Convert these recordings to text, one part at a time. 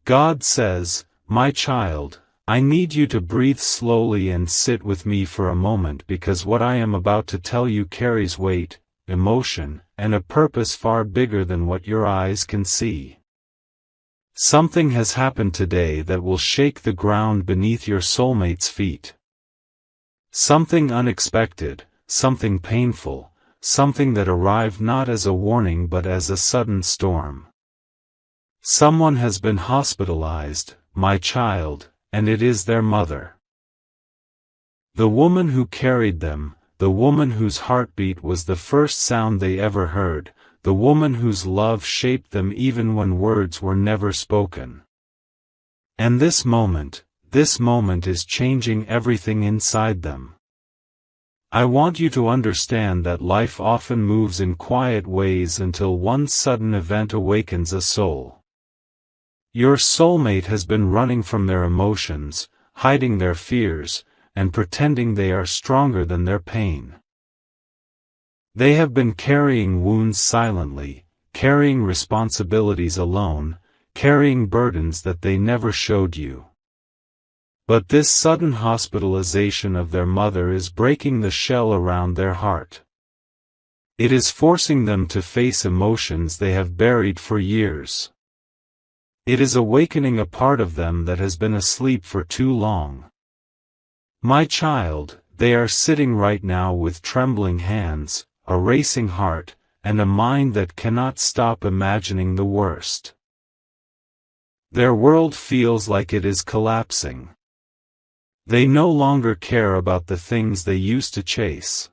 God says, "My child, I need you to breathe slowly and sit with me for a moment because what I am about to tell you carries weight, emotion, and a purpose far bigger than what your eyes can see. Something has happened today that will shake the ground beneath your soulmate's feet. Something unexpected, something painful, something that arrived not as a warning but as a sudden storm. Someone has been hospitalized, my child, and it is their mother. The woman who carried them, the woman whose heartbeat was the first sound they ever heard, the woman whose love shaped them even when words were never spoken. And this moment is changing everything inside them. I want you to understand that life often moves in quiet ways until one sudden event awakens a soul. Your soulmate has been running from their emotions, hiding their fears, and pretending they are stronger than their pain. They have been carrying wounds silently, carrying responsibilities alone, carrying burdens that they never showed you. But this sudden hospitalization of their mother is breaking the shell around their heart. It is forcing them to face emotions they have buried for years. It is awakening a part of them that has been asleep for too long. My child, they are sitting right now with trembling hands, a racing heart, and a mind that cannot stop imagining the worst. Their world feels like it is collapsing. They no longer care about the things they used to chase.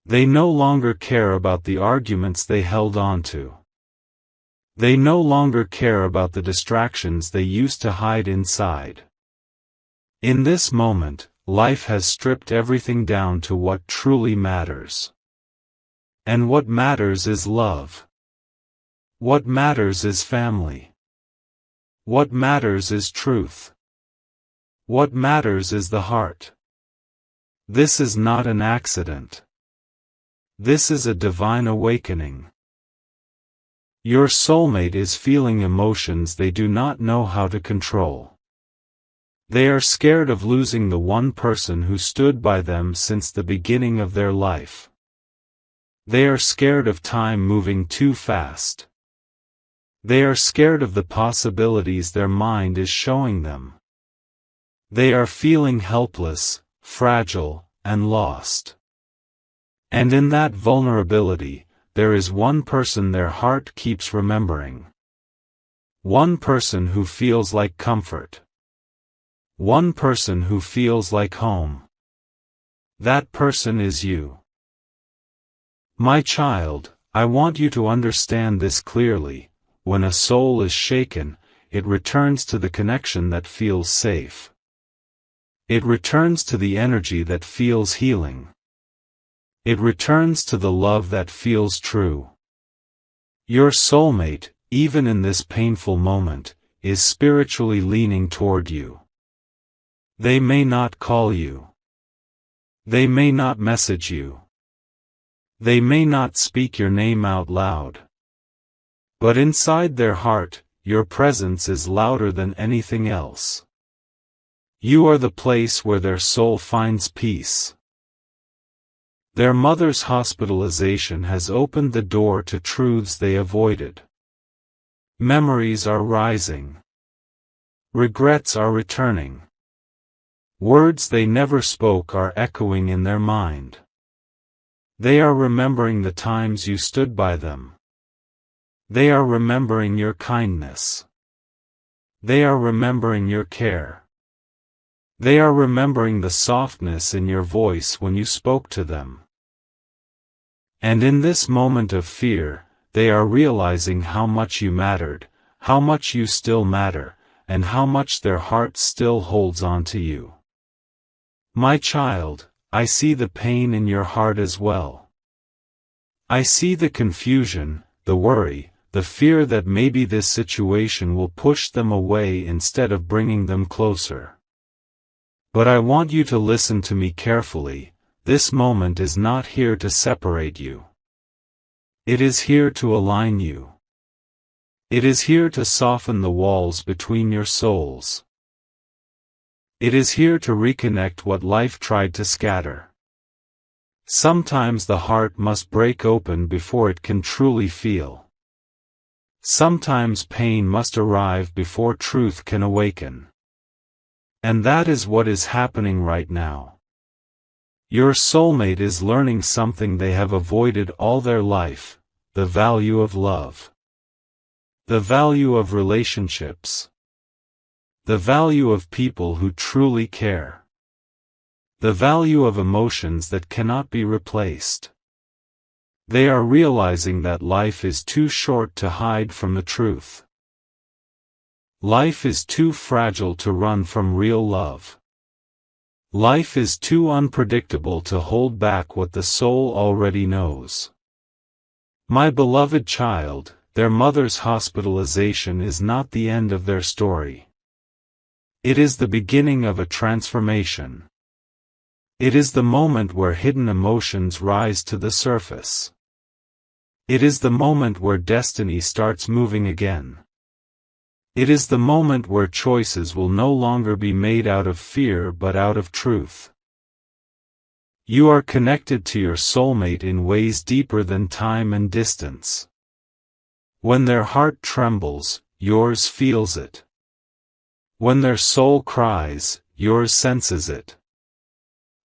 They no longer care about the arguments they held on to. They no longer care about the distractions they used to hide inside. In this moment, life has stripped everything down to what truly matters. And what matters is love. What matters is family. What matters is truth. What matters is the heart. This is not an accident. This is a divine awakening. Your soulmate is feeling emotions they do not know how to control. They are scared of losing the one person who stood by them since the beginning of their life. They are scared of time moving too fast. They are scared of the possibilities their mind is showing them. They are feeling helpless, fragile, and lost. And in that vulnerability, there is one person their heart keeps remembering. One person who feels like comfort. One person who feels like home. That person is you. My child, I want you to understand this clearly. When a soul is shaken, it returns to the connection that feels safe. It returns to the energy that feels healing. It returns to the love that feels true. Your soulmate, even in this painful moment, is spiritually leaning toward you. They may not call you. They may not message you. They may not speak your name out loud. But inside their heart, your presence is louder than anything else. You are the place where their soul finds peace. Their mother's hospitalization has opened the door to truths they avoided. Memories are rising. Regrets are returning. Words they never spoke are echoing in their mind. They are remembering the times you stood by them. They are remembering your kindness. They are remembering your care. They are remembering the softness in your voice when you spoke to them. And in this moment of fear, they are realizing how much you mattered, how much you still matter, and how much their heart still holds on to you. My child, I see the pain in your heart as well. I see the confusion, the worry, the fear that maybe this situation will push them away instead of bringing them closer. But I want you to listen to me carefully. This moment is not here to separate you. It is here to align you. It is here to soften the walls between your souls. It is here to reconnect what life tried to scatter. Sometimes the heart must break open before it can truly feel. Sometimes pain must arrive before truth can awaken. And that is what is happening right now. Your soulmate is learning something they have avoided all their life: the value of love. The value of relationships. The value of people who truly care. The value of emotions that cannot be replaced. They are realizing that life is too short to hide from the truth. Life is too fragile to run from real love. Life is too unpredictable to hold back what the soul already knows. My beloved child, their mother's hospitalization is not the end of their story. It is the beginning of a transformation. It is the moment where hidden emotions rise to the surface. It is the moment where destiny starts moving again. It is the moment where choices will no longer be made out of fear but out of truth. You are connected to your soulmate in ways deeper than time and distance. When their heart trembles, yours feels it. When their soul cries, yours senses it.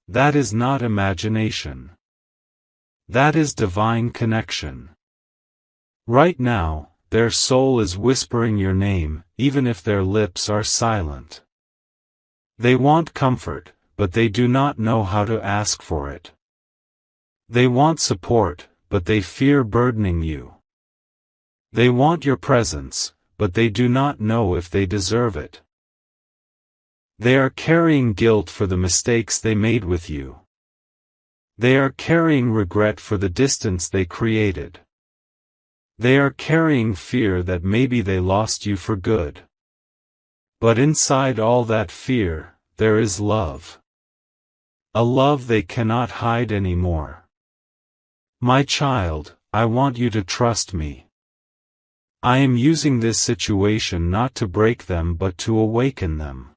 That is not imagination. That is divine connection. Right now, their soul is whispering your name, even if their lips are silent. They want comfort, but they do not know how to ask for it. They want support, but they fear burdening you. They want your presence, but they do not know if they deserve it. They are carrying guilt for the mistakes they made with you. They are carrying regret for the distance they created. They are carrying fear that maybe they lost you for good. But inside all that fear, there is love. A love they cannot hide anymore. My child, I want you to trust me. I am using this situation not to break them but to awaken them.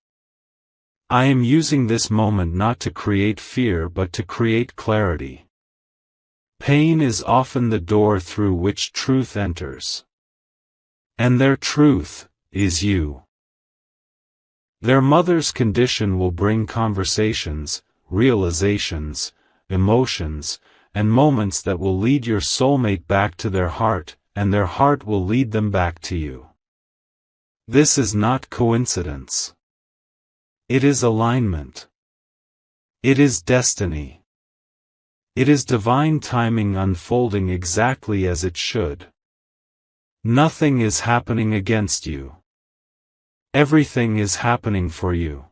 I am using this moment not to create fear but to create clarity. Pain is often the door through which truth enters. And their truth is you. Their mother's condition will bring conversations, realizations, emotions, and moments that will lead your soulmate back to their heart, and their heart will lead them back to you. This is not coincidence. It is alignment. It is destiny. It is divine timing unfolding exactly as it should. Nothing is happening against you. Everything is happening for you.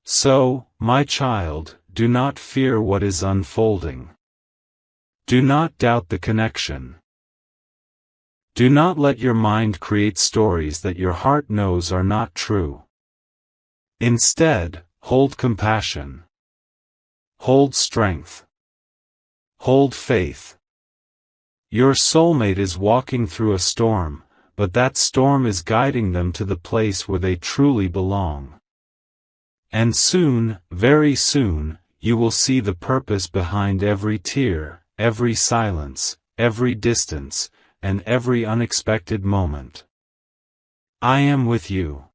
So, my child, do not fear what is unfolding. Do not doubt the connection. Do not let your mind create stories that your heart knows are not true. Instead, hold compassion. Hold strength. Hold faith. Your soulmate is walking through a storm, but that storm is guiding them to the place where they truly belong. And soon, very soon, you will see the purpose behind every tear, every silence, every distance, and every unexpected moment. I am with you.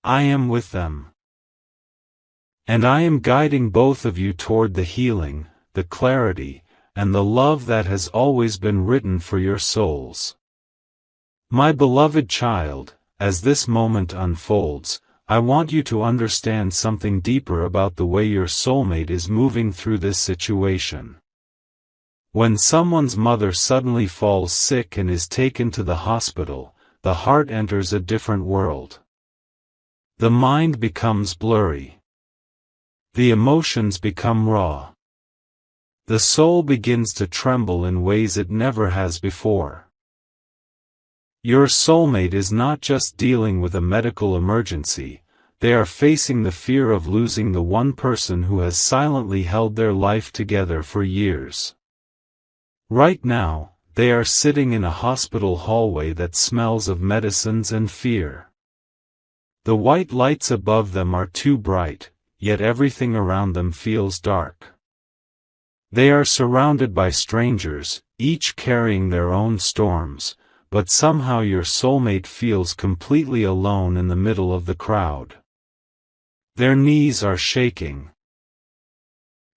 I am with them. And I am guiding both of you toward the healing, the clarity, and the love that has always been written for your souls. My beloved child, as this moment unfolds, I want you to understand something deeper about the way your soulmate is moving through this situation. When someone's mother suddenly falls sick and is taken to the hospital, the heart enters a different world. The mind becomes blurry. The emotions become raw. The soul begins to tremble in ways it never has before. Your soulmate is not just dealing with a medical emergency, they are facing the fear of losing the one person who has silently held their life together for years. Right now, they are sitting in a hospital hallway that smells of medicines and fear. The white lights above them are too bright, yet everything around them feels dark. They are surrounded by strangers, each carrying their own storms, but somehow your soulmate feels completely alone in the middle of the crowd. Their knees are shaking.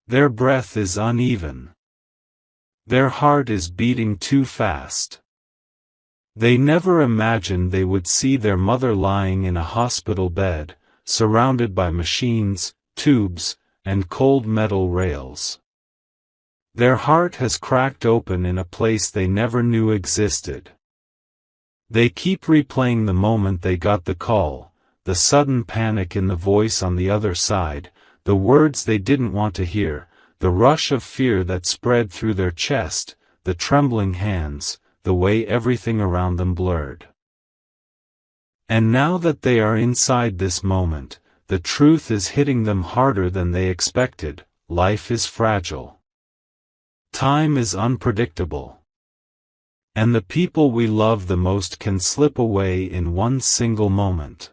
Their breath is uneven. Their heart is beating too fast. They never imagined they would see their mother lying in a hospital bed, surrounded by machines, tubes, and cold metal rails. Their heart has cracked open in a place they never knew existed. They keep replaying the moment they got the call, the sudden panic in the voice on the other side, the words they didn't want to hear, the rush of fear that spread through their chest, the trembling hands, the way everything around them blurred. And now that they are inside this moment, the truth is hitting them harder than they expected. Life is fragile. Time is unpredictable. And the people we love the most can slip away in one single moment.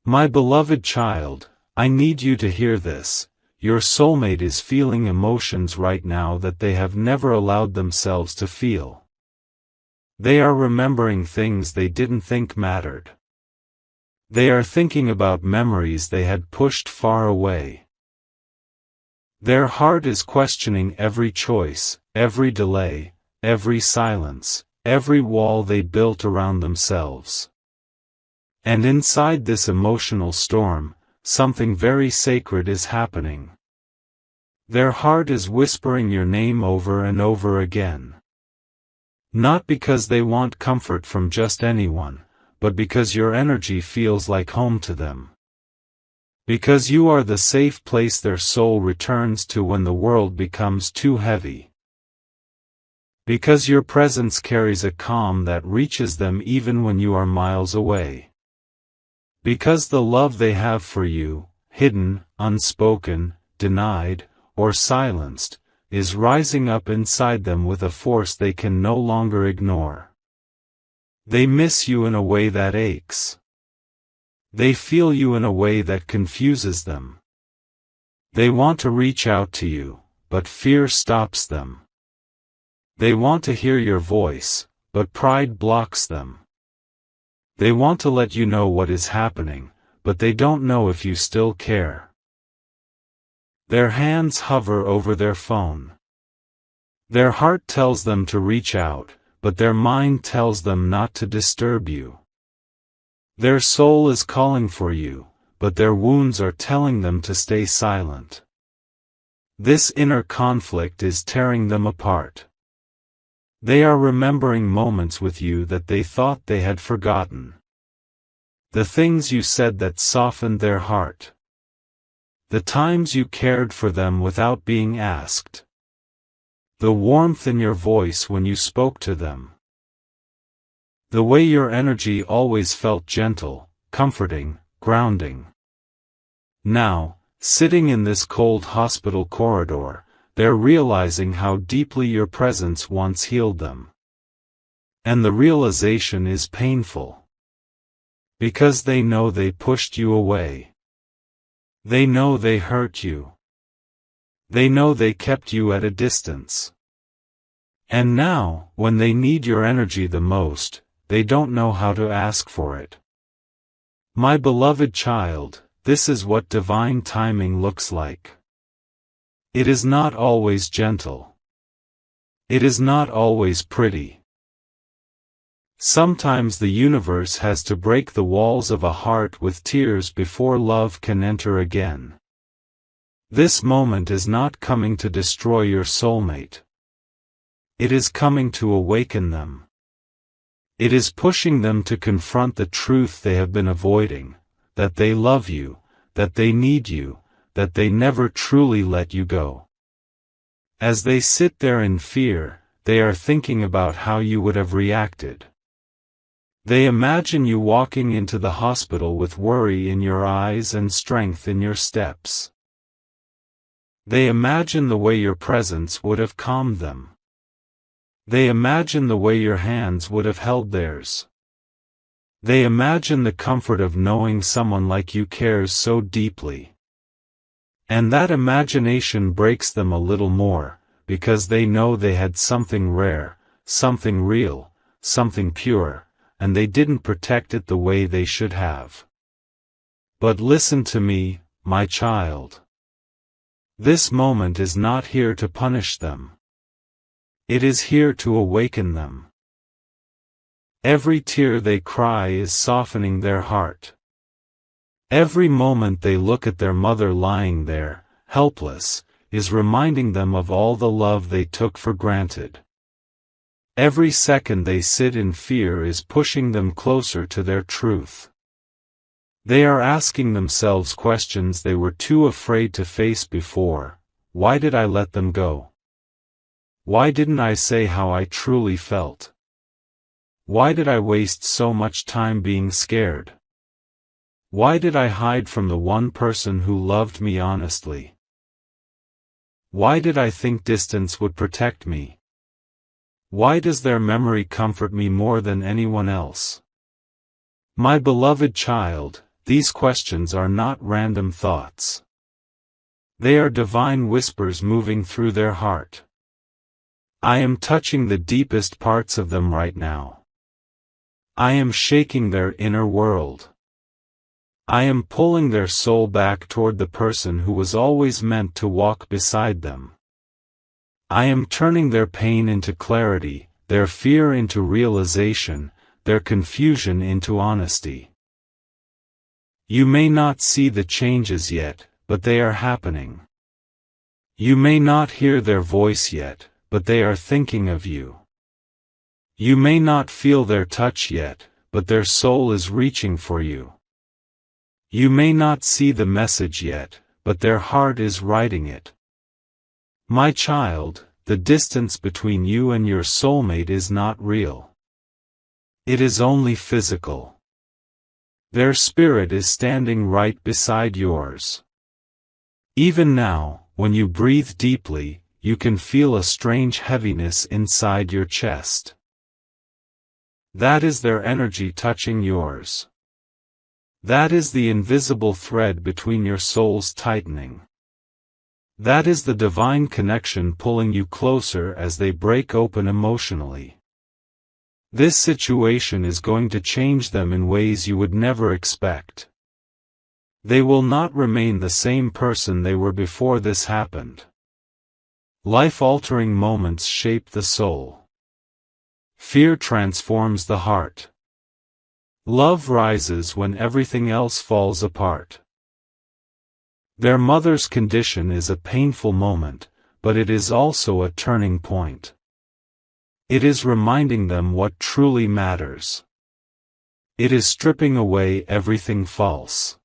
My beloved child, I need you to hear this. Your soulmate is feeling emotions right now that they have never allowed themselves to feel. They are remembering things they didn't think mattered. They are thinking about memories they had pushed far away. Their heart is questioning every choice, every delay, every silence, every wall they built around themselves. And inside this emotional storm, something very sacred is happening. Their heart is whispering your name over and over again. Not because they want comfort from just anyone, but because your energy feels like home to them. Because you are the safe place their soul returns to when the world becomes too heavy. Because your presence carries a calm that reaches them even when you are miles away. Because the love they have for you, hidden, unspoken, denied, or silenced, is rising up inside them with a force they can no longer ignore. They miss you in a way that aches. They feel you in a way that confuses them. They want to reach out to you, but fear stops them. They want to hear your voice, but pride blocks them. They want to let you know what is happening, but they don't know if you still care. Their hands hover over their phone. Their heart tells them to reach out, but their mind tells them not to disturb you. Their soul is calling for you, but their wounds are telling them to stay silent. This inner conflict is tearing them apart. They are remembering moments with you that they thought they had forgotten. The things you said that softened their heart. The times you cared for them without being asked. The warmth in your voice when you spoke to them. The way your energy always felt gentle, comforting, grounding. Now, sitting in this cold hospital corridor, they're realizing how deeply your presence once healed them. And the realization is painful. Because they know they pushed you away. They know they hurt you. They know they kept you at a distance. And now, when they need your energy the most, they don't know how to ask for it. My beloved child, this is what divine timing looks like. It is not always gentle. It is not always pretty. Sometimes the universe has to break the walls of a heart with tears before love can enter again. This moment is not coming to destroy your soulmate. It is coming to awaken them. It is pushing them to confront the truth they have been avoiding, that they love you, that they need you, that they never truly let you go. As they sit there in fear, they are thinking about how you would have reacted. They imagine you walking into the hospital with worry in your eyes and strength in your steps. They imagine the way your presence would have calmed them. They imagine the way your hands would have held theirs. They imagine the comfort of knowing someone like you cares so deeply. And that imagination breaks them a little more, because they know they had something rare, something real, something pure, and they didn't protect it the way they should have. But listen to me, my child. This moment is not here to punish them. It is here to awaken them. Every tear they cry is softening their heart. Every moment they look at their mother lying there, helpless, is reminding them of all the love they took for granted. Every second they sit in fear is pushing them closer to their truth. They are asking themselves questions they were too afraid to face before. Why did I let them go? Why didn't I say how I truly felt? Why did I waste so much time being scared? Why did I hide from the one person who loved me honestly? Why did I think distance would protect me? Why does their memory comfort me more than anyone else? My beloved child, these questions are not random thoughts. They are divine whispers moving through their heart. I am touching the deepest parts of them right now. I am shaking their inner world. I am pulling their soul back toward the person who was always meant to walk beside them. I am turning their pain into clarity, their fear into realization, their confusion into honesty. You may not see the changes yet, but they are happening. You may not hear their voice yet, but they are thinking of you. You may not feel their touch yet, but their soul is reaching for you. You may not see the message yet, but their heart is writing it. My child, the distance between you and your soulmate is not real. It is only physical. Their spirit is standing right beside yours. Even now, when you breathe deeply, you can feel a strange heaviness inside your chest. That is their energy touching yours. That is the invisible thread between your souls tightening. That is the divine connection pulling you closer as they break open emotionally. This situation is going to change them in ways you would never expect. They will not remain the same person they were before this happened. Life-altering moments shape the soul. Fear transforms the heart. Love rises when everything else falls apart. Their mother's condition is a painful moment, but it is also a turning point. It is reminding them what truly matters. It is stripping away everything false.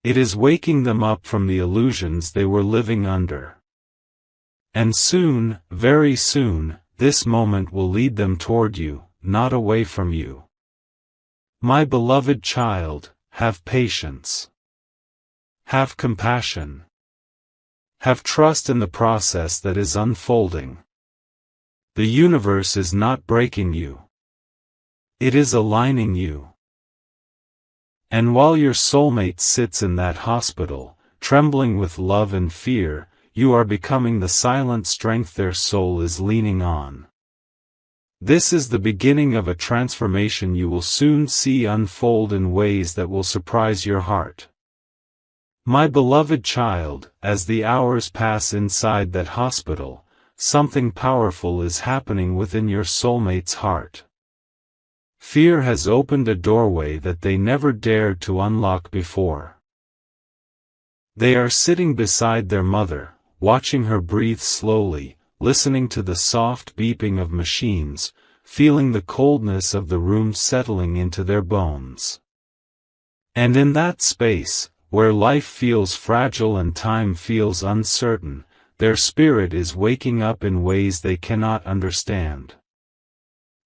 It is waking them up from the illusions they were living under. And soon, very soon, this moment will lead them toward you, not away from you. My beloved child, have patience. Have compassion. Have trust in the process that is unfolding. The universe is not breaking you. It is aligning you. And while your soulmate sits in that hospital, trembling with love and fear, you are becoming the silent strength their soul is leaning on. This is the beginning of a transformation you will soon see unfold in ways that will surprise your heart. My beloved child, as the hours pass inside that hospital, something powerful is happening within your soulmate's heart. Fear has opened a doorway that they never dared to unlock before. They are sitting beside their mother, watching her breathe slowly, listening to the soft beeping of machines, feeling the coldness of the room settling into their bones. And in that space, where life feels fragile and time feels uncertain, their spirit is waking up in ways they cannot understand.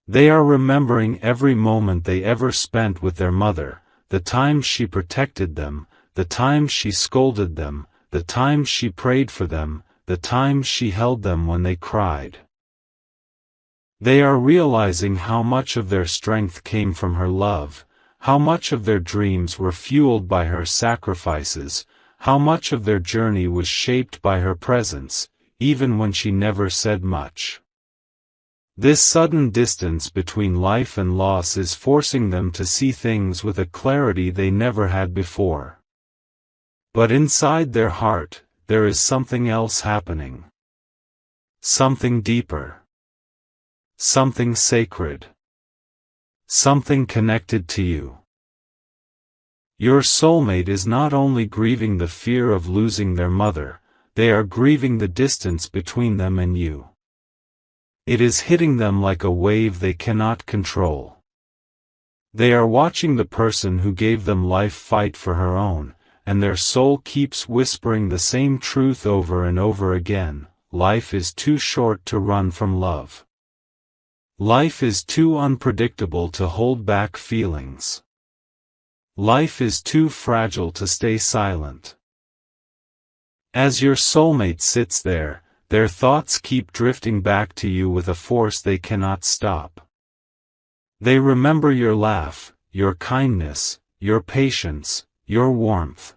They are remembering every moment they ever spent with their mother, the times she protected them, the times she scolded them, the times she prayed for them, the times she held them when they cried. They are realizing how much of their strength came from her love, how much of their dreams were fueled by her sacrifices, how much of their journey was shaped by her presence, even when she never said much. This sudden distance between life and loss is forcing them to see things with a clarity they never had before. But inside their heart, there is something else happening. Something deeper. Something sacred. Something connected to you. Your soulmate is not only grieving the fear of losing their mother, they are grieving the distance between them and you. It is hitting them like a wave they cannot control. They are watching the person who gave them life fight for her own, and their soul keeps whispering the same truth over and over again: life is too short to run from love. Life is too unpredictable to hold back feelings. Life is too fragile to stay silent. As your soulmate sits there, their thoughts keep drifting back to you with a force they cannot stop. They remember your laugh, your kindness, your patience, your warmth.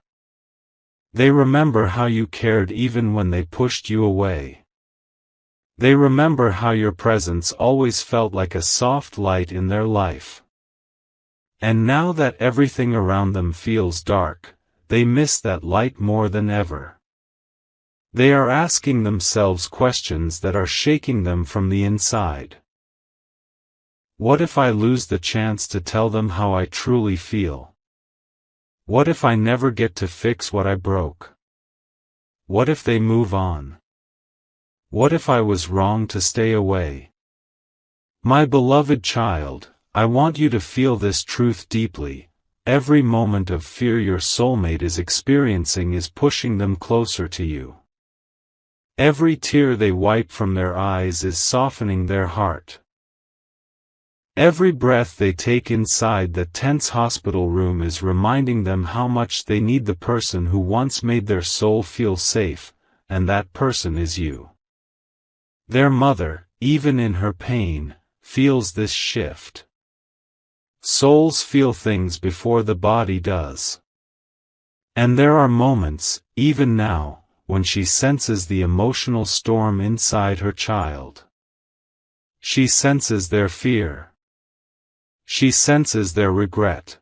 They remember how you cared even when they pushed you away. They remember how your presence always felt like a soft light in their life. And now that everything around them feels dark, they miss that light more than ever. They are asking themselves questions that are shaking them from the inside. What if I lose the chance to tell them how I truly feel? What if I never get to fix what I broke? What if they move on? What if I was wrong to stay away? My beloved child, I want you to feel this truth deeply. Every moment of fear your soulmate is experiencing is pushing them closer to you. Every tear they wipe from their eyes is softening their heart. Every breath they take inside the tense hospital room is reminding them how much they need the person who once made their soul feel safe, and that person is you. Their mother, even in her pain, feels this shift. Souls feel things before the body does. And there are moments, even now, when she senses the emotional storm inside her child. She senses their fear. She senses their regret.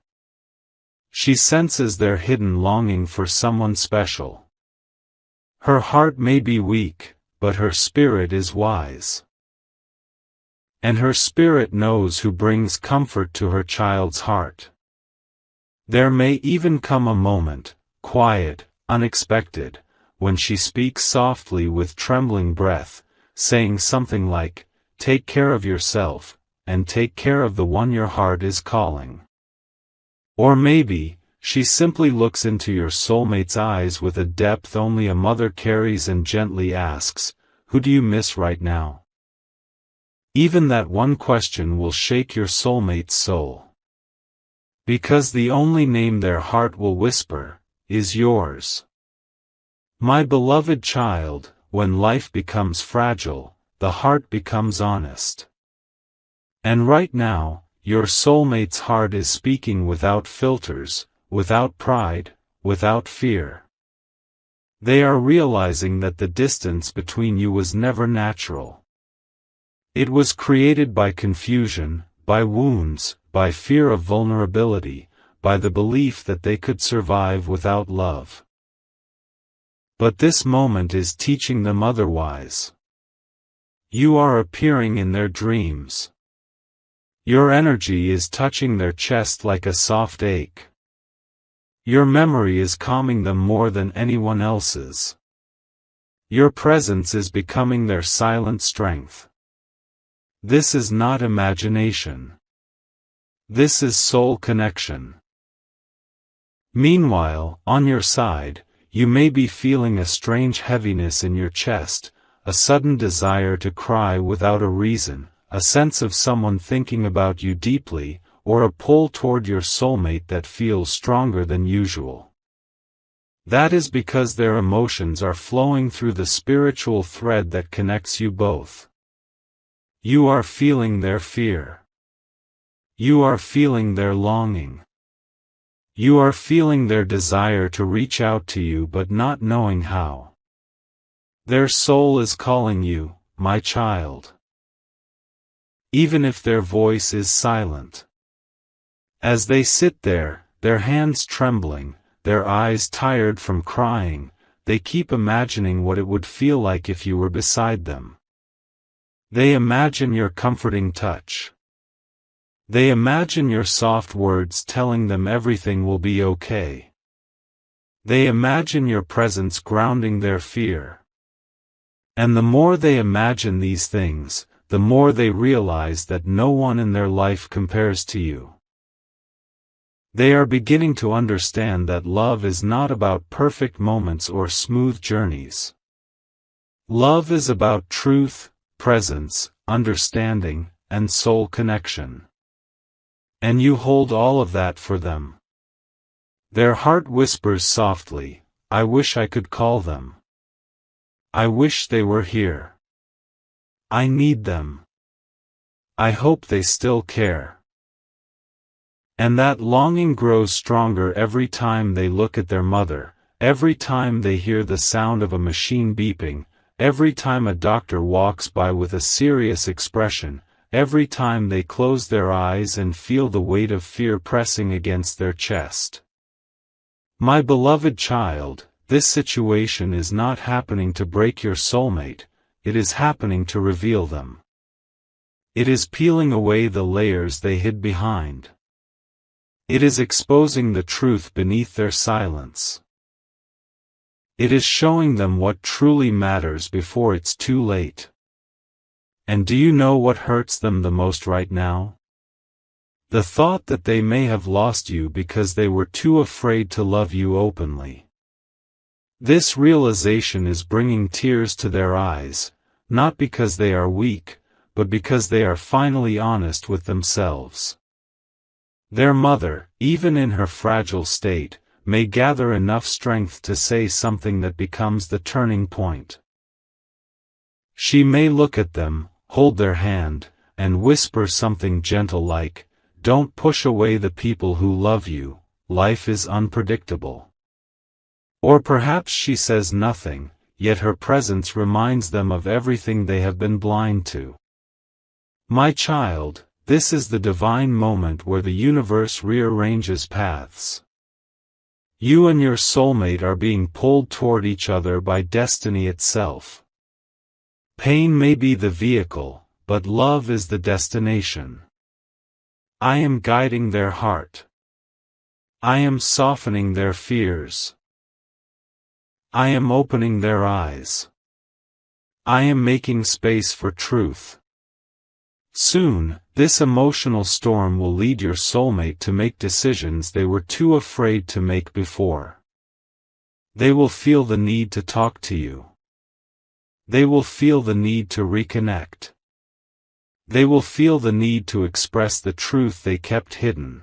She senses their hidden longing for someone special. Her heart may be weak, but her spirit is wise. And her spirit knows who brings comfort to her child's heart. There may even come a moment, quiet, unexpected, when she speaks softly with trembling breath, saying something like, "Take care of yourself, and take care of the one your heart is calling." Or maybe, she simply looks into your soulmate's eyes with a depth only a mother carries and gently asks, "Who do you miss right now?" Even that one question will shake your soulmate's soul. Because the only name their heart will whisper, is yours. My beloved child, when life becomes fragile, the heart becomes honest. And right now, your soulmate's heart is speaking without filters, without pride, without fear. They are realizing that the distance between you was never natural. It was created by confusion, by wounds, by fear of vulnerability, by the belief that they could survive without love. But this moment is teaching them otherwise. You are appearing in their dreams. Your energy is touching their chest like a soft ache. Your memory is calming them more than anyone else's. Your presence is becoming their silent strength. This is not imagination. This is soul connection. Meanwhile, on your side, you may be feeling a strange heaviness in your chest, a sudden desire to cry without a reason, a sense of someone thinking about you deeply, or a pull toward your soulmate that feels stronger than usual. That is because their emotions are flowing through the spiritual thread that connects you both. You are feeling their fear. You are feeling their longing. You are feeling their desire to reach out to you but not knowing how. Their soul is calling you, my child. Even if their voice is silent. As they sit there, their hands trembling, their eyes tired from crying, they keep imagining what it would feel like if you were beside them. They imagine your comforting touch. They imagine your soft words telling them everything will be okay. They imagine your presence grounding their fear. And the more they imagine these things, the more they realize that no one in their life compares to you. They are beginning to understand that love is not about perfect moments or smooth journeys. Love is about truth, presence, understanding, and soul connection. And you hold all of that for them. Their heart whispers softly, I wish I could call them. I wish they were here. I need them. I hope they still care. And that longing grows stronger every time they look at their mother, every time they hear the sound of a machine beeping, every time a doctor walks by with a serious expression, every time they close their eyes and feel the weight of fear pressing against their chest. My beloved child, this situation is not happening to break your soulmate, it is happening to reveal them. It is peeling away the layers they hid behind. It is exposing the truth beneath their silence. It is showing them what truly matters before it's too late. And do you know what hurts them the most right now? The thought that they may have lost you because they were too afraid to love you openly. This realization is bringing tears to their eyes, not because they are weak, but because they are finally honest with themselves. Their mother, even in her fragile state, may gather enough strength to say something that becomes the turning point. She may look at them, hold their hand, and whisper something gentle like, "Don't push away the people who love you, life is unpredictable." Or perhaps she says nothing, yet her presence reminds them of everything they have been blind to. My child, this is the divine moment where the universe rearranges paths. You and your soulmate are being pulled toward each other by destiny itself. Pain may be the vehicle, but love is the destination. I am guiding their heart. I am softening their fears. I am opening their eyes. I am making space for truth. Soon, this emotional storm will lead your soulmate to make decisions they were too afraid to make before. They will feel the need to talk to you. They will feel the need to reconnect. They will feel the need to express the truth they kept hidden.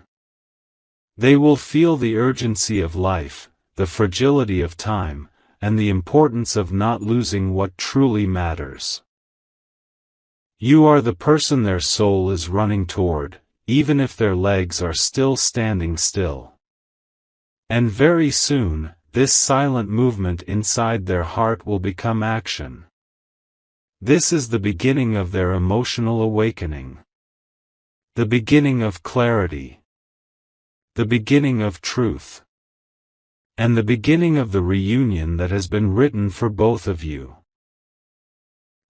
They will feel the urgency of life, the fragility of time, and the importance of not losing what truly matters. You are the person their soul is running toward, even if their legs are still standing still. And very soon, this silent movement inside their heart will become action. This is the beginning of their emotional awakening. The beginning of clarity. The beginning of truth. And the beginning of the reunion that has been written for both of you.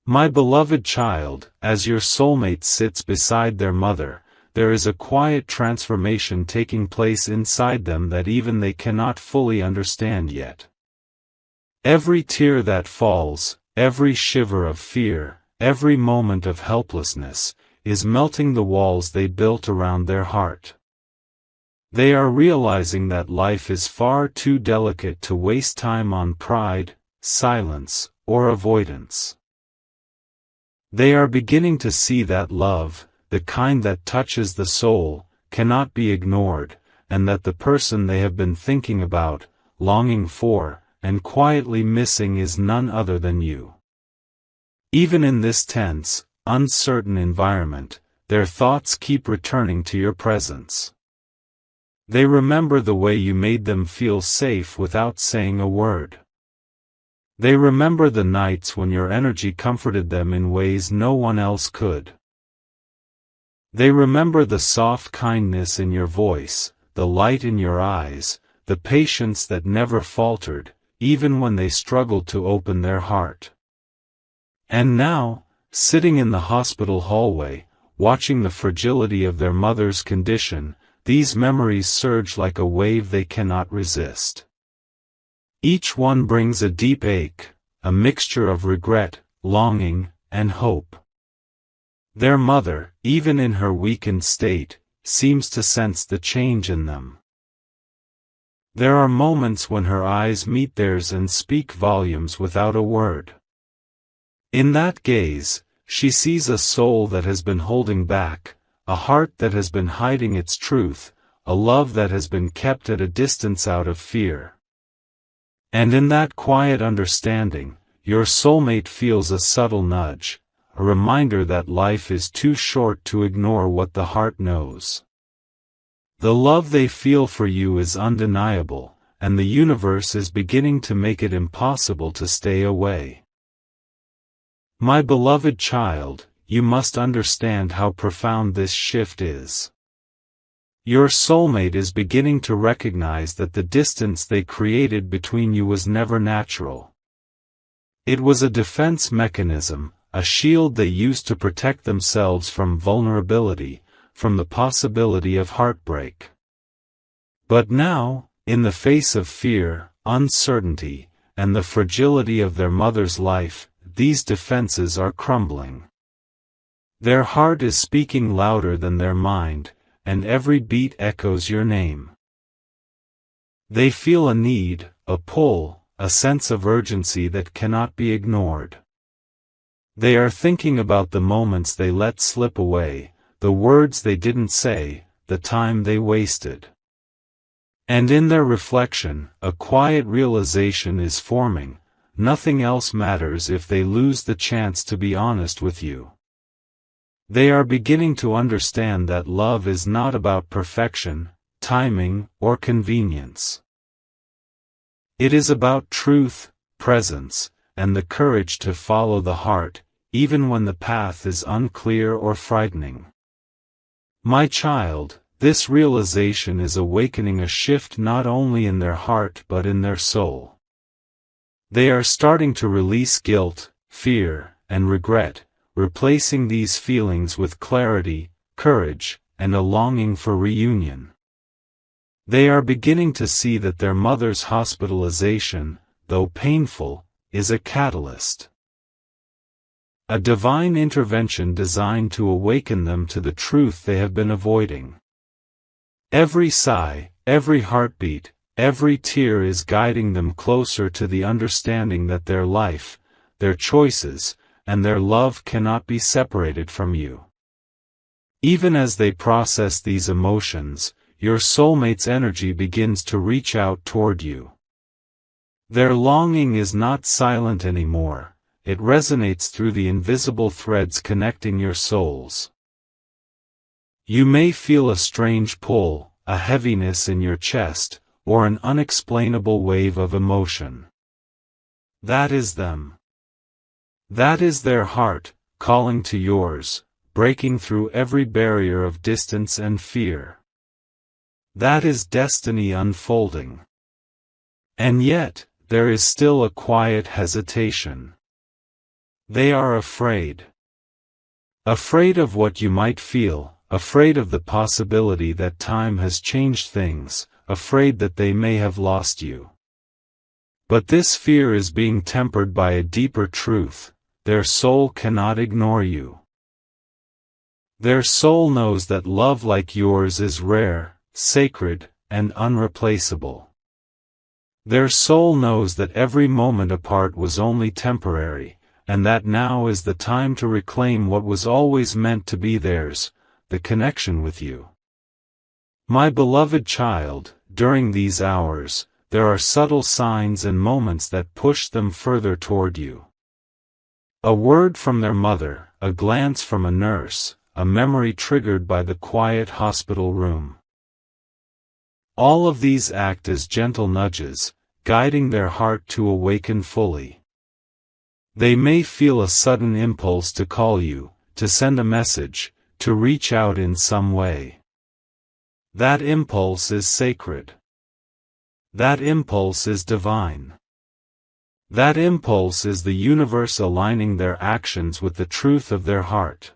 My beloved child, as your soulmate sits beside their mother, there is a quiet transformation taking place inside them that even they cannot fully understand yet. Every tear that falls, every shiver of fear, every moment of helplessness, is melting the walls they built around their heart. They are realizing that life is far too delicate to waste time on pride, silence, or avoidance. They are beginning to see that love, the kind that touches the soul, cannot be ignored, and that the person they have been thinking about, longing for, and quietly missing is none other than you. Even in this tense, uncertain environment, their thoughts keep returning to your presence. They remember the way you made them feel safe without saying a word. They remember the nights when your energy comforted them in ways no one else could. They remember the soft kindness in your voice, the light in your eyes, the patience that never faltered, even when they struggled to open their heart. And now, sitting in the hospital hallway, watching the fragility of their mother's condition, these memories surge like a wave they cannot resist. Each one brings a deep ache, a mixture of regret, longing, and hope. Their mother, even in her weakened state, seems to sense the change in them. There are moments when her eyes meet theirs and speak volumes without a word. In that gaze, she sees a soul that has been holding back, a heart that has been hiding its truth, a love that has been kept at a distance out of fear. And in that quiet understanding, your soulmate feels a subtle nudge, a reminder that life is too short to ignore what the heart knows. The love they feel for you is undeniable, and the universe is beginning to make it impossible to stay away. My beloved child, you must understand how profound this shift is. Your soulmate is beginning to recognize that the distance they created between you was never natural. It was a defense mechanism, a shield they used to protect themselves from vulnerability, from the possibility of heartbreak. But now, in the face of fear, uncertainty, and the fragility of their mother's life, these defenses are crumbling. Their heart is speaking louder than their mind, and every beat echoes your name. They feel a need, a pull, a sense of urgency that cannot be ignored. They are thinking about the moments they let slip away, the words they didn't say, the time they wasted. And in their reflection, a quiet realization is forming: nothing else matters if they lose the chance to be honest with you. They are beginning to understand that love is not about perfection, timing, or convenience. It is about truth, presence, and the courage to follow the heart, even when the path is unclear or frightening. My child, this realization is awakening a shift not only in their heart but in their soul. They are starting to release guilt, fear, and regret, replacing these feelings with clarity, courage, and a longing for reunion. They are beginning to see that their mother's hospitalization, though painful, is a catalyst. A divine intervention designed to awaken them to the truth they have been avoiding. Every sigh, every heartbeat, every tear is guiding them closer to the understanding that their life, their choices, and their love cannot be separated from you. Even as they process these emotions, your soulmate's energy begins to reach out toward you. Their longing is not silent anymore, it resonates through the invisible threads connecting your souls. You may feel a strange pull, a heaviness in your chest, or an unexplainable wave of emotion. That is them. That is their heart, calling to yours, breaking through every barrier of distance and fear. That is destiny unfolding. And yet, there is still a quiet hesitation. They are afraid. Afraid of what you might feel, afraid of the possibility that time has changed things, afraid that they may have lost you. But this fear is being tempered by a deeper truth: their soul cannot ignore you. Their soul knows that love like yours is rare, sacred, and unreplaceable. Their soul knows that every moment apart was only temporary, and that now is the time to reclaim what was always meant to be theirs, the connection with you. My beloved child, during these hours, there are subtle signs and moments that push them further toward you. A word from their mother, a glance from a nurse, a memory triggered by the quiet hospital room. All of these act as gentle nudges, guiding their heart to awaken fully. They may feel a sudden impulse to call you, to send a message, to reach out in some way. That impulse is sacred. That impulse is divine. That impulse is the universe aligning their actions with the truth of their heart.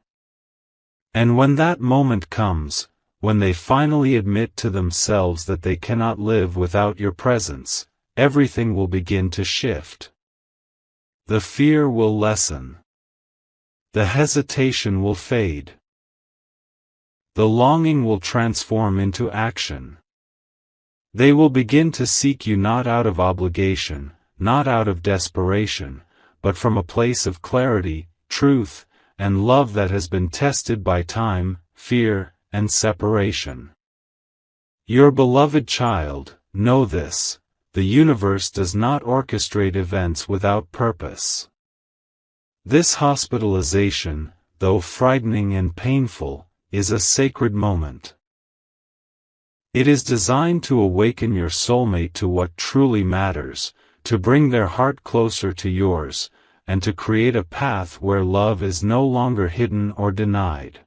And when that moment comes, when they finally admit to themselves that they cannot live without your presence, everything will begin to shift. The fear will lessen. The hesitation will fade. The longing will transform into action. They will begin to seek you not out of obligation, not out of desperation, but from a place of clarity, truth, and love that has been tested by time, fear, and separation. Your beloved child, know this: the universe does not orchestrate events without purpose. This hospitalization, though frightening and painful, is a sacred moment. It is designed to awaken your soulmate to what truly matters, to bring their heart closer to yours, and to create a path where love is no longer hidden or denied.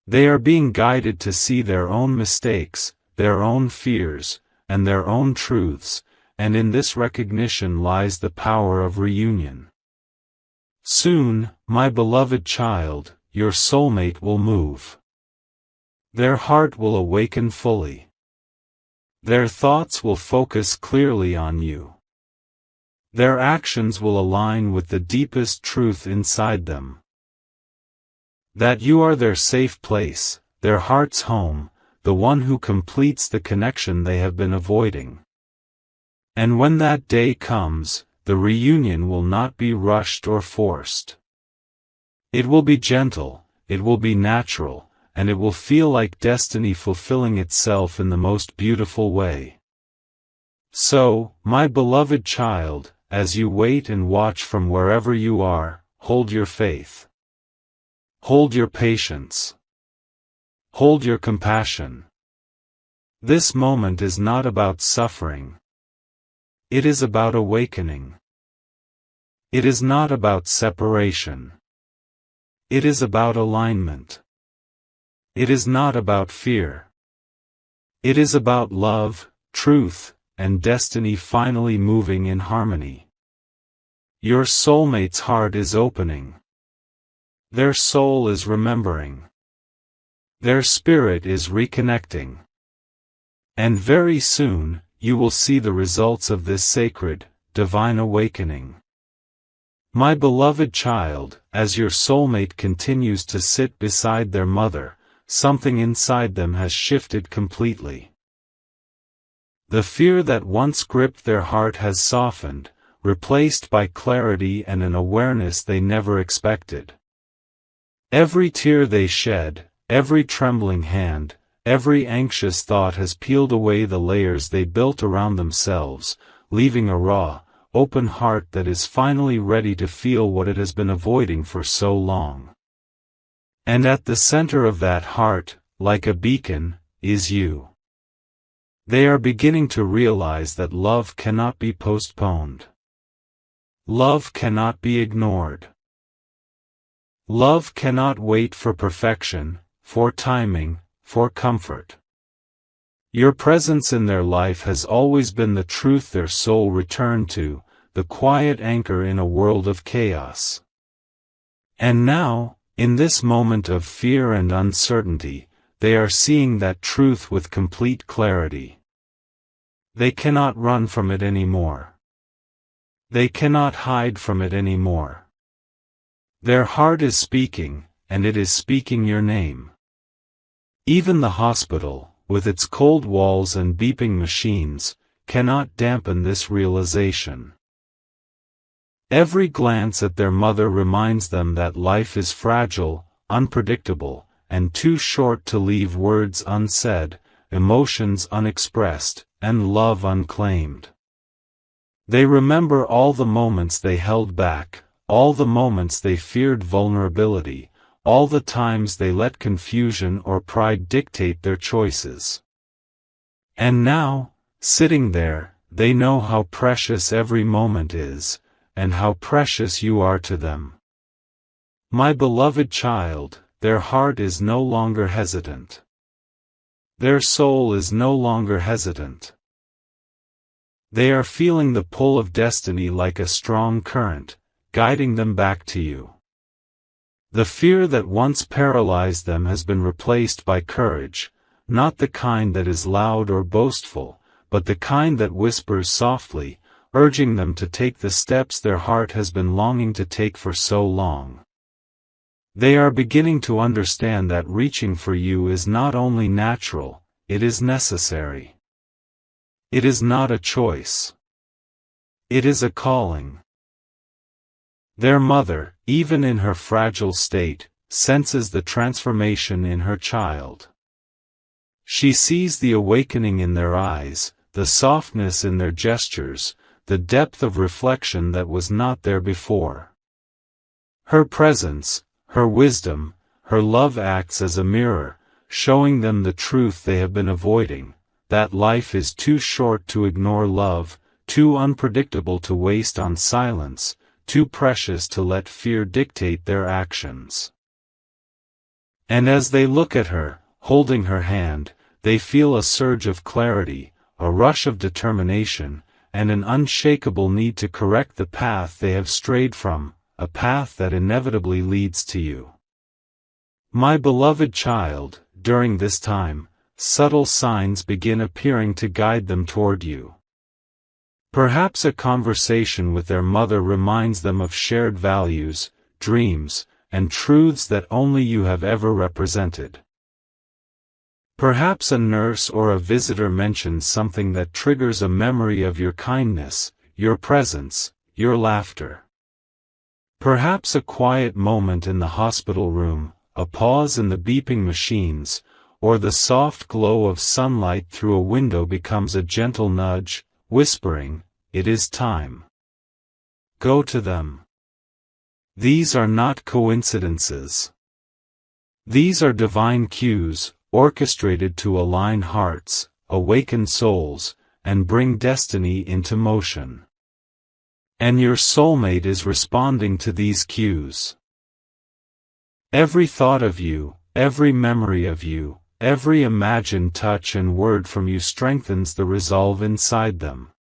They are being guided to see their own mistakes, their own fears, and their own truths, and in this recognition lies the power of reunion. Soon, my beloved child, your soulmate will move. Their heart will awaken fully. Their thoughts will focus clearly on you. Their actions will align with the deepest truth inside them. That you are their safe place, their heart's home, the one who completes the connection they have been avoiding. And when that day comes, the reunion will not be rushed or forced. It will be gentle, it will be natural, and it will feel like destiny fulfilling itself in the most beautiful way. So, my beloved child, as you wait and watch from wherever you are, hold your faith. Hold your patience. Hold your compassion. This moment is not about suffering. It is about awakening. It is not about separation. It is about alignment. It is not about fear. It is about love, truth, and destiny finally moving in harmony. Your soulmate's heart is opening. Their soul is remembering. Their spirit is reconnecting. And very soon, you will see the results of this sacred, divine awakening. My beloved child, as your soulmate continues to sit beside their mother, something inside them has shifted completely. The fear that once gripped their heart has softened, replaced by clarity and an awareness they never expected. Every tear they shed, every trembling hand, every anxious thought has peeled away the layers they built around themselves, leaving a raw, open heart that is finally ready to feel what it has been avoiding for so long. And at the center of that heart, like a beacon, is you. They are beginning to realize that love cannot be postponed. Love cannot be ignored. Love cannot wait for perfection, for timing, for comfort. Your presence in their life has always been the truth their soul returned to, the quiet anchor in a world of chaos. And now, in this moment of fear and uncertainty, they are seeing that truth with complete clarity. They cannot run from it anymore. They cannot hide from it anymore. Their heart is speaking, and it is speaking your name. Even the hospital, with its cold walls and beeping machines, cannot dampen this realization. Every glance at their mother reminds them that life is fragile, unpredictable, and too short to leave words unsaid, emotions unexpressed, and love unclaimed. They remember all the moments they held back, all the moments they feared vulnerability, all the times they let confusion or pride dictate their choices. And now, sitting there, they know how precious every moment is, and how precious you are to them. My beloved child, their heart is no longer hesitant. Their soul is no longer hesitant. They are feeling the pull of destiny like a strong current, guiding them back to you. The fear that once paralyzed them has been replaced by courage, not the kind that is loud or boastful, but the kind that whispers softly, urging them to take the steps their heart has been longing to take for so long. They are beginning to understand that reaching for you is not only natural, it is necessary. It is not a choice. It is a calling. Their mother, even in her fragile state, senses the transformation in her child. She sees the awakening in their eyes, the softness in their gestures, the depth of reflection that was not there before. Her presence, her wisdom, her love acts as a mirror, showing them the truth they have been avoiding, that life is too short to ignore love, too unpredictable to waste on silence, too precious to let fear dictate their actions. And as they look at her, holding her hand, they feel a surge of clarity, a rush of determination, and an unshakable need to correct the path they have strayed from, a path that inevitably leads to you. My beloved child, during this time, subtle signs begin appearing to guide them toward you. Perhaps a conversation with their mother reminds them of shared values, dreams, and truths that only you have ever represented. Perhaps a nurse or a visitor mentions something that triggers a memory of your kindness, your presence, your laughter. Perhaps a quiet moment in the hospital room, a pause in the beeping machines, or the soft glow of sunlight through a window becomes a gentle nudge, whispering, "It is time. Go to them." These are not coincidences. These are divine cues, orchestrated to align hearts, awaken souls, and bring destiny into motion. And your soulmate is responding to these cues. Every thought of you, every memory of you, every imagined touch and word from you strengthens the resolve inside them.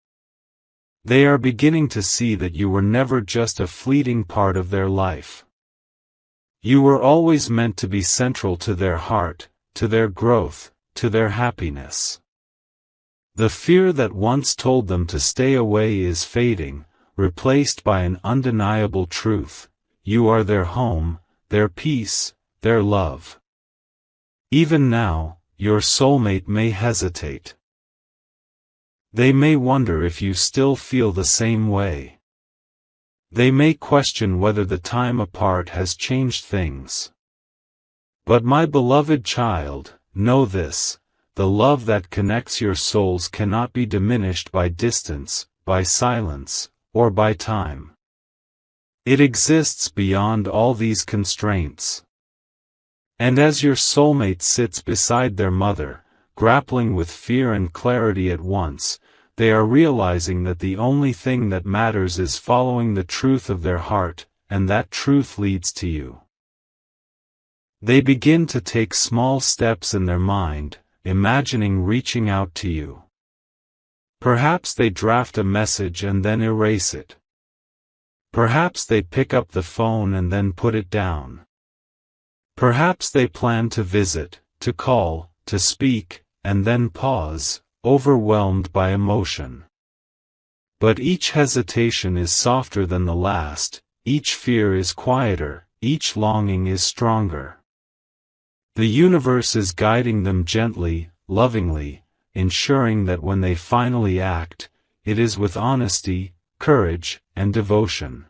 They are beginning to see that you were never just a fleeting part of their life. You were always meant to be central to their heart, to their growth, to their happiness. The fear that once told them to stay away is fading, replaced by an undeniable truth: you are their home, their peace, their love. Even now, your soulmate may hesitate. They may wonder if you still feel the same way. They may question whether the time apart has changed things. But my beloved child, know this: the love that connects your souls cannot be diminished by distance, by silence, or by time. It exists beyond all these constraints. And as your soulmate sits beside their mother, grappling with fear and clarity at once, they are realizing that the only thing that matters is following the truth of their heart, and that truth leads to you. They begin to take small steps in their mind, imagining reaching out to you. Perhaps they draft a message and then erase it. Perhaps they pick up the phone and then put it down. Perhaps they plan to visit, to call, to speak, and then pause, overwhelmed by emotion. But each hesitation is softer than the last, each fear is quieter, each longing is stronger. The universe is guiding them gently, lovingly, ensuring that when they finally act, it is with honesty, courage, and devotion.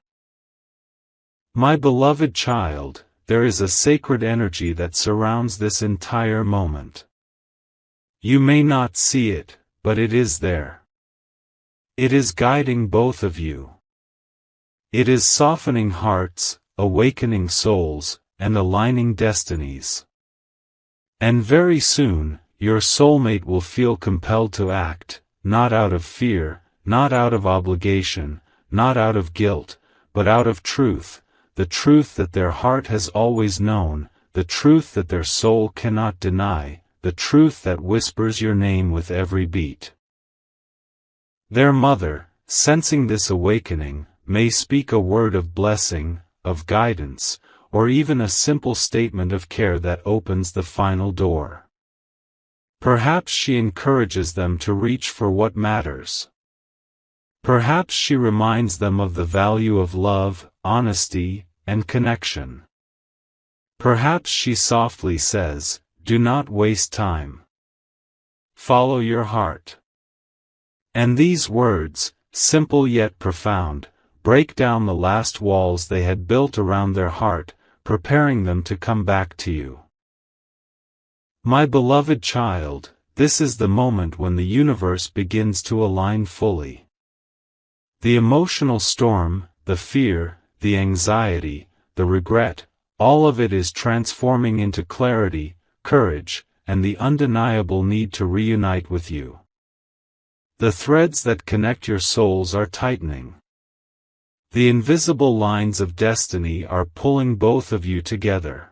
My beloved child, there is a sacred energy that surrounds this entire moment. You may not see it, but it is there. It is guiding both of you. It is softening hearts, awakening souls, and aligning destinies. And very soon, your soulmate will feel compelled to act, not out of fear, not out of obligation, not out of guilt, but out of truth, the truth that their heart has always known, the truth that their soul cannot deny, the truth that whispers your name with every beat. Their mother, sensing this awakening, may speak a word of blessing, of guidance, or even a simple statement of care that opens the final door. Perhaps she encourages them to reach for what matters. Perhaps she reminds them of the value of love, honesty, and connection. Perhaps she softly says, "Do not waste time. Follow your heart." And these words, simple yet profound, break down the last walls they had built around their heart, preparing them to come back to you. My beloved child, this is the moment when the universe begins to align fully. The emotional storm, the fear, the anxiety, the regret, all of it is transforming into clarity, courage, and the undeniable need to reunite with you. The threads that connect your souls are tightening. The invisible lines of destiny are pulling both of you together.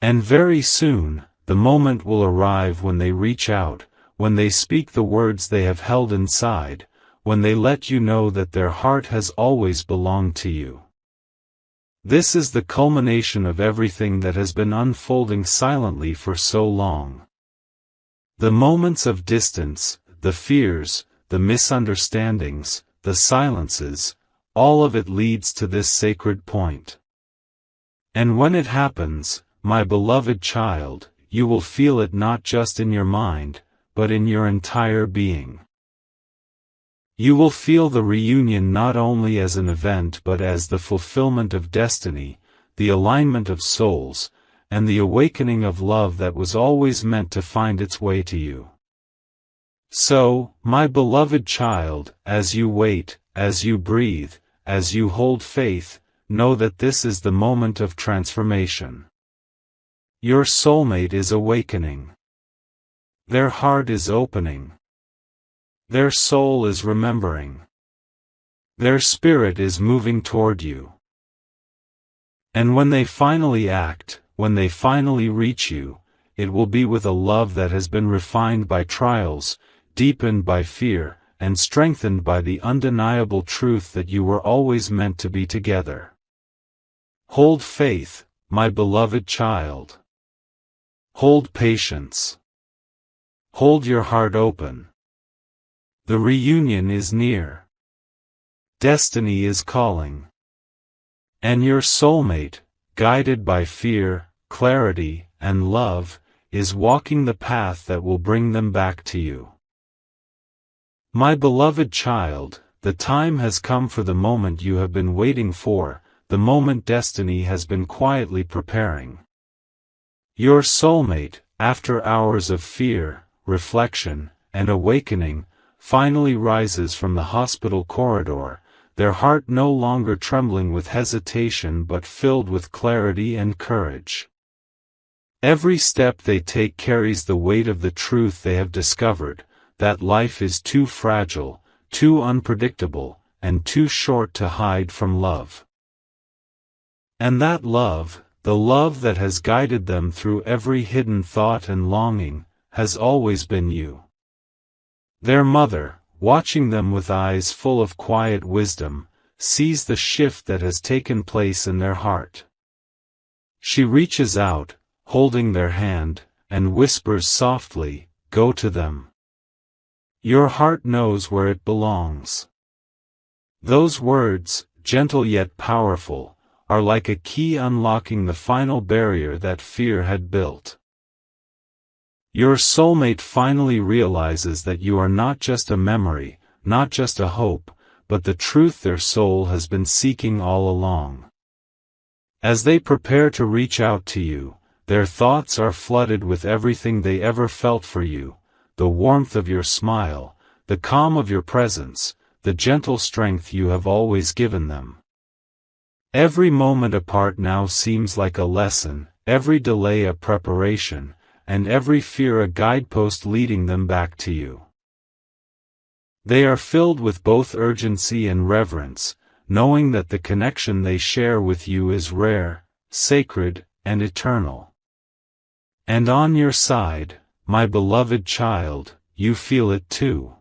And very soon, the moment will arrive when they reach out, when they speak the words they have held inside, when they let you know that their heart has always belonged to you. This is the culmination of everything that has been unfolding silently for so long. The moments of distance, the fears, the misunderstandings, the silences, all of it leads to this sacred point. And when it happens, my beloved child, you will feel it not just in your mind, but in your entire being. You will feel the reunion not only as an event but as the fulfillment of destiny, the alignment of souls, and the awakening of love that was always meant to find its way to you. So, my beloved child, as you wait, as you breathe, as you hold faith, know that this is the moment of transformation. Your soulmate is awakening. Their heart is opening. Their soul is remembering. Their spirit is moving toward you. And when they finally act, when they finally reach you, it will be with a love that has been refined by trials, deepened by fear, and strengthened by the undeniable truth that you were always meant to be together. Hold faith, my beloved child. Hold patience. Hold your heart open. The reunion is near. Destiny is calling. And your soulmate, guided by fear, clarity, and love, is walking the path that will bring them back to you. My beloved child, the time has come for the moment you have been waiting for, the moment destiny has been quietly preparing. Your soulmate, after hours of fear, reflection, and awakening, finally rises from the hospital corridor, their heart no longer trembling with hesitation but filled with clarity and courage. Every step they take carries the weight of the truth they have discovered, that life is too fragile, too unpredictable, and too short to hide from love. And that love, the love that has guided them through every hidden thought and longing, has always been you. Their mother, watching them with eyes full of quiet wisdom, sees the shift that has taken place in their heart. She reaches out, holding their hand, and whispers softly, "Go to them. Your heart knows where it belongs." Those words, gentle yet powerful, are like a key unlocking the final barrier that fear had built. Your soulmate finally realizes that you are not just a memory, not just a hope, but the truth their soul has been seeking all along. As they prepare to reach out to you, their thoughts are flooded with everything they ever felt for you, the warmth of your smile, the calm of your presence, the gentle strength you have always given them. Every moment apart now seems like a lesson, every delay a preparation, and every fear a guidepost leading them back to you. They are filled with both urgency and reverence, knowing that the connection they share with you is rare, sacred, and eternal. And on your side, my beloved child, you feel it too.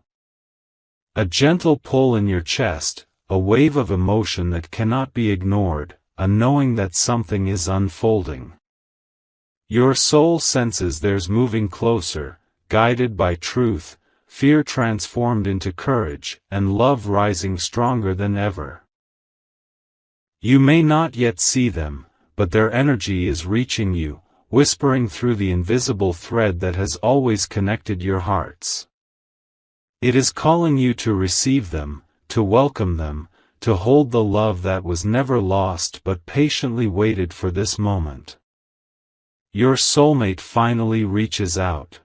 A gentle pull in your chest, a wave of emotion that cannot be ignored, a knowing that something is unfolding. Your soul senses theirs moving closer, guided by truth, fear transformed into courage, and love rising stronger than ever. You may not yet see them, but their energy is reaching you, whispering through the invisible thread that has always connected your hearts. It is calling you to receive them, to welcome them, to hold the love that was never lost but patiently waited for this moment. Your soulmate finally reaches out.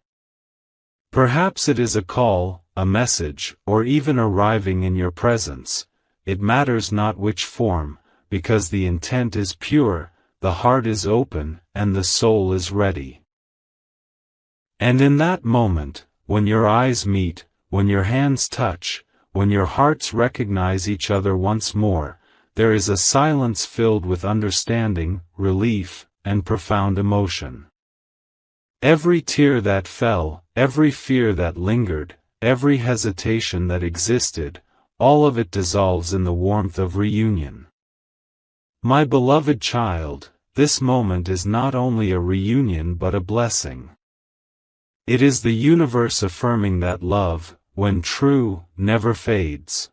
Perhaps it is a call, a message, or even arriving in your presence. It matters not which form, because the intent is pure, the heart is open, and the soul is ready. And in that moment, when your eyes meet, when your hands touch, when your hearts recognize each other once more, there is a silence filled with understanding, relief, and profound emotion. Every tear that fell, every fear that lingered, every hesitation that existed, all of it dissolves in the warmth of reunion. My beloved child, this moment is not only a reunion but a blessing. It is the universe affirming that love, when true, never fades.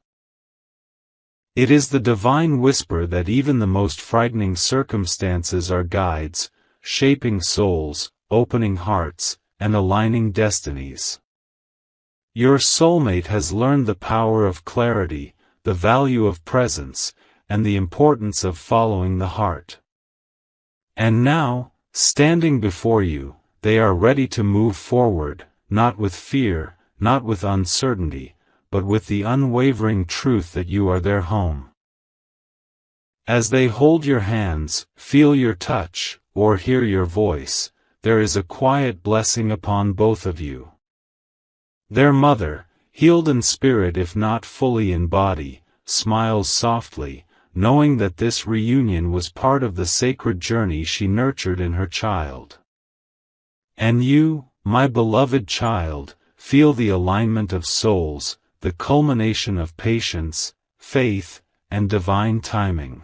It is the divine whisper that even the most frightening circumstances are guides, shaping souls, opening hearts, and aligning destinies. Your soulmate has learned the power of clarity, the value of presence, and the importance of following the heart. And now, standing before you, they are ready to move forward, not with fear, not with uncertainty, but with the unwavering truth that you are their home. As they hold your hands, feel your touch, or hear your voice, there is a quiet blessing upon both of you. Their mother, healed in spirit if not fully in body, smiles softly, knowing that this reunion was part of the sacred journey she nurtured in her child. And you, my beloved child, feel the alignment of souls, the culmination of patience, faith, and divine timing.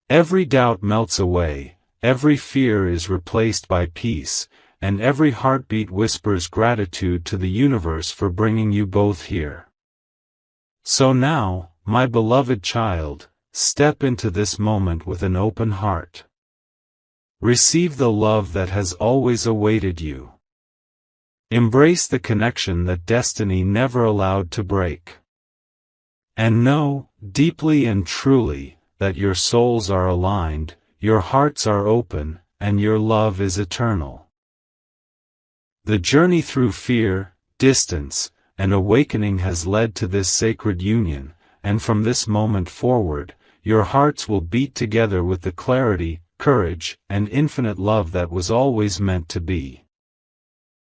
Every doubt melts away, every fear is replaced by peace, and every heartbeat whispers gratitude to the universe for bringing you both here. So now, my beloved child, step into this moment with an open heart. Receive the love that has always awaited you. Embrace the connection that destiny never allowed to break. And know, deeply and truly, that your souls are aligned, your hearts are open, and your love is eternal. The journey through fear, distance, and awakening has led to this sacred union, and from this moment forward, your hearts will beat together with the clarity, courage, and infinite love that was always meant to be.